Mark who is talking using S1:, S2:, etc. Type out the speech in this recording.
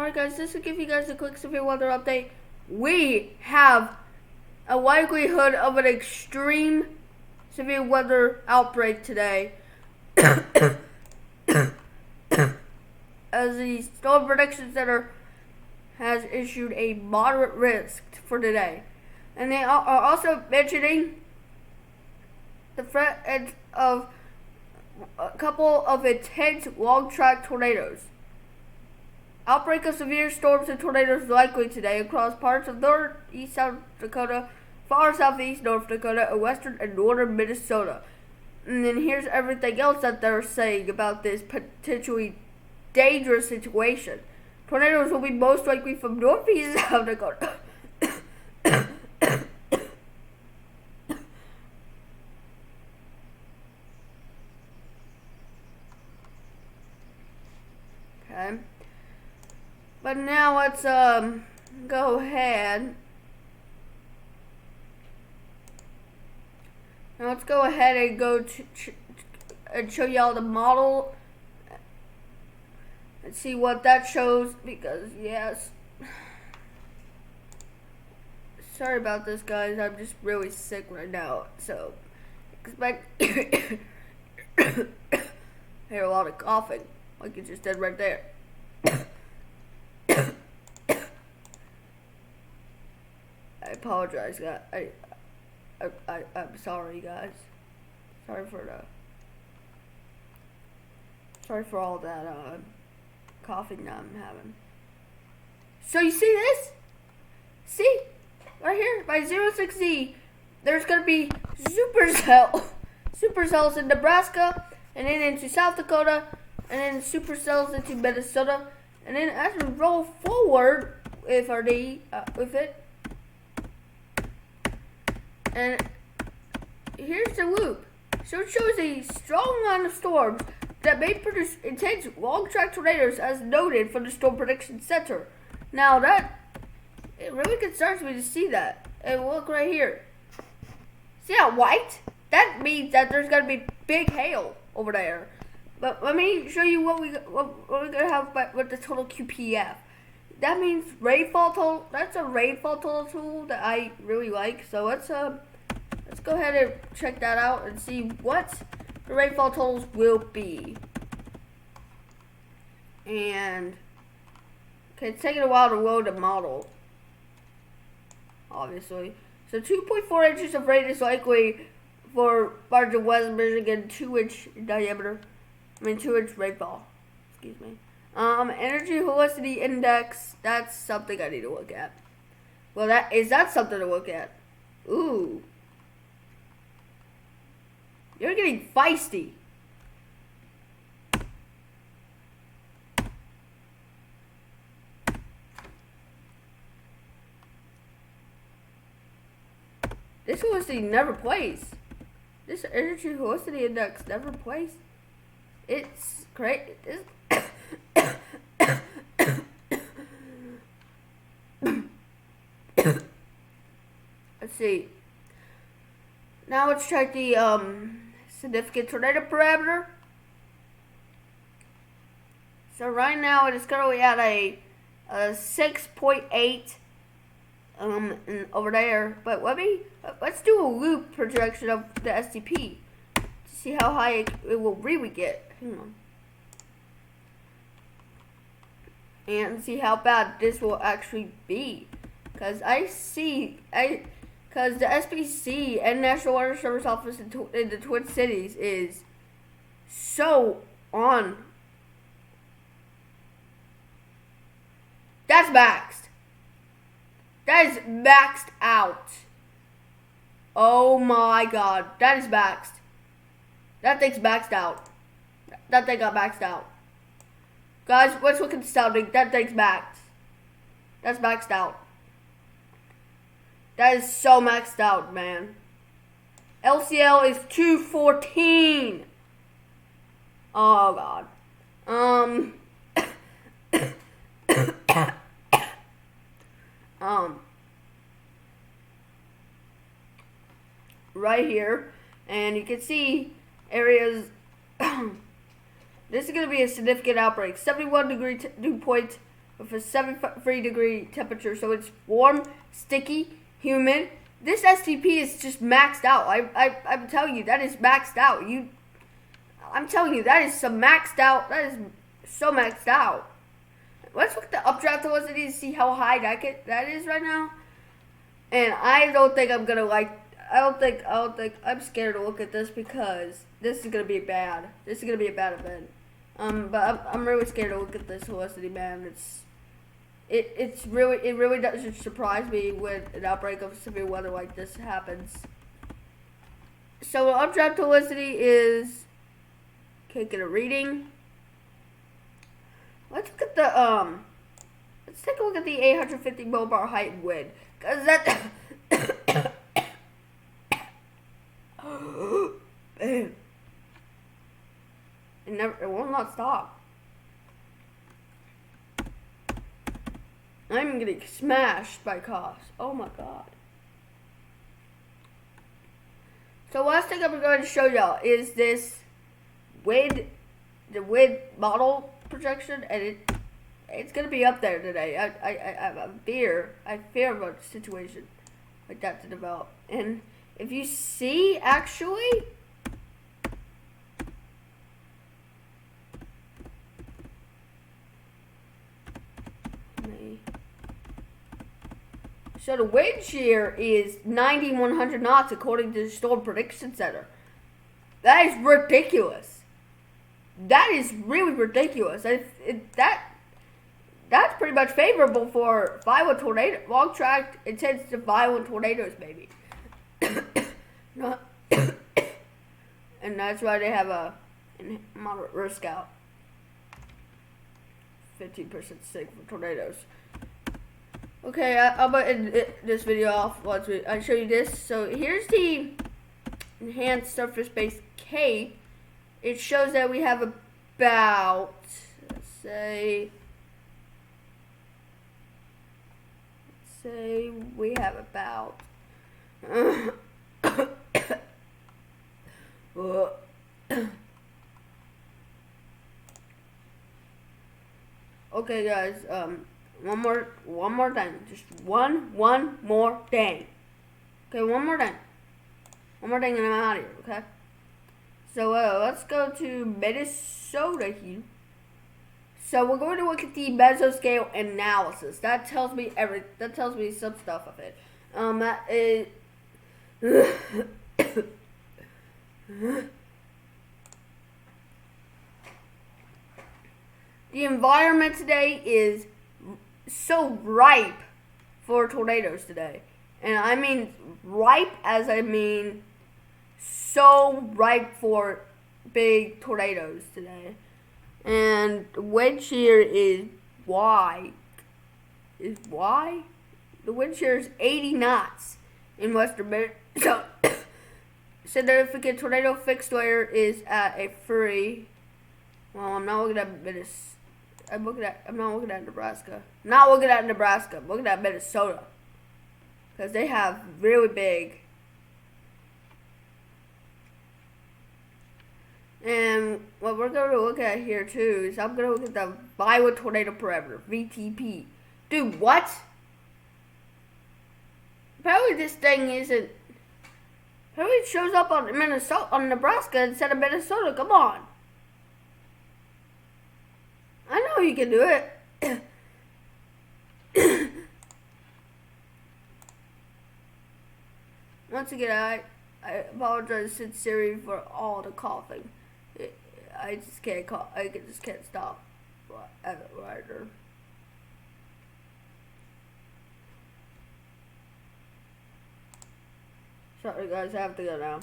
S1: Alright guys, just to give you guys a quick severe weather update, we have a likelihood of an extreme severe weather outbreak today. As the Storm Prediction Center has issued a moderate risk for today. And they are also mentioning the threat of a couple of intense long-track tornadoes. Outbreak of severe storms and tornadoes likely today across parts of East South Dakota, far southeast North Dakota, and western and northern Minnesota. And then here's everything else that they're saying about this potentially dangerous situation. Tornadoes will be most likely from northeast South Dakota. Okay. But now let's go ahead. Now let's go ahead and go and show y'all the model and see what that shows, because yes. Sorry about this, guys. I'm just really sick right now, so expect hear a lot of coughing, like you just did right there. I apologize, guys. I'm sorry, guys. Sorry for all that coughing that I'm having. So you see this? See? Right here by 06Z, there's gonna be supercells in Nebraska, and then into South Dakota, and then supercells into Minnesota, and then as we roll forward with with it. And here's the loop. So it shows a strong line of storms that may produce intense long-track tornadoes as noted from the Storm Prediction Center. Now it really concerns me to see that. And look right here. See that white? That means that there's going to be big hail over there. But let me show you what we're going to have with the total QPF. That means rainfall total. That's a rainfall total tool that I really like. So let's go ahead and check that out and see what the rainfall totals will be. And okay, it's taking a while to load the model, obviously. So 2.4 inches of rain is likely for parts of West Michigan, 2-inch diameter. 2-inch rainfall. Excuse me. Energy Helicity Index, that's something I need to look at. Well, that's something to look at. Ooh. You're getting feisty. This Helicity never plays. This Energy Helicity Index never plays. It's great. Let's see. Now let's check the significant tornado parameter. So right now it is currently at a 6.8 over there. But let's do a loop projection of the STP to see how high it will really get. Hang on. And see how bad this will actually be. Because because the SPC and National Water Service Office in the Twin Cities is so on. That's maxed. That is maxed out. Oh my god. That is maxed. That thing's maxed out. That thing got maxed out. Guys, what's looking astounding? That thing's maxed. That's maxed out. That is so maxed out, man. LCL is 214. Oh god. Right here, and you can see areas. This is going to be a significant outbreak. 71 degree dew point with a 73-degree temperature. So it's warm, sticky, humid. This STP is just maxed out. I'm telling you, that is maxed out. I'm telling you, that is some maxed out. That is so maxed out. Let's look at the updraft velocity to see how high that is right now. And I don't think I'm gonna like. I don't think. I'm scared to look at this because this is gonna be bad. This is gonna be a bad event. But I'm really scared to look at this velocity, man. It really doesn't surprise me when an outbreak of severe weather like this happens. So the updraft velocity is. Okay, get a reading. Let's look at the let's take a look at the 850 millibar height and wind, cause that man, it will not stop. I'm getting smashed by cost. Oh my god. So last thing I'm going to show y'all is this the wind model projection, and it's gonna be up there today. I fear about a situation like that to develop. And if you see, actually, so the wind shear is 90-100 knots according to the Storm Prediction Center. That is ridiculous. That is really ridiculous. That's pretty much favorable for violent tornado, long track, intense to violent tornadoes, maybe. And that's why they have a moderate risk out. 15% safe for tornadoes. Okay, I'm gonna end this video off once I show you this. So here's the enhanced surface-based CAPE. It shows that we have about, let's say we have about okay guys, one more thing, just one more thing. Okay, one more thing and I'm out of here, okay? So let's go to Minnesota here. So we're going to look at the mesoscale analysis. That tells me that tells me some stuff of it. That is the environment today is so ripe for tornadoes today. And I mean ripe as I mean so ripe for big tornadoes today. And the wind shear is Y. The wind shear is 80 knots in western Minnesota. Significant tornado fixed layer is at a 3. Well, I'm not looking at Minnesota. I'm not looking at Nebraska. I'm looking at Minnesota. Because they have really big. And what we're going to look at here too is I'm going to look at the violent tornado parameter, VTP. Dude, what? Apparently this thing isn't. Apparently it shows up on Nebraska instead of Minnesota. Come on. I know you can do it. Once again, I apologize sincerely for all the coughing. I just can't cough. I just can't stop. Right. Sorry guys, I have to go now.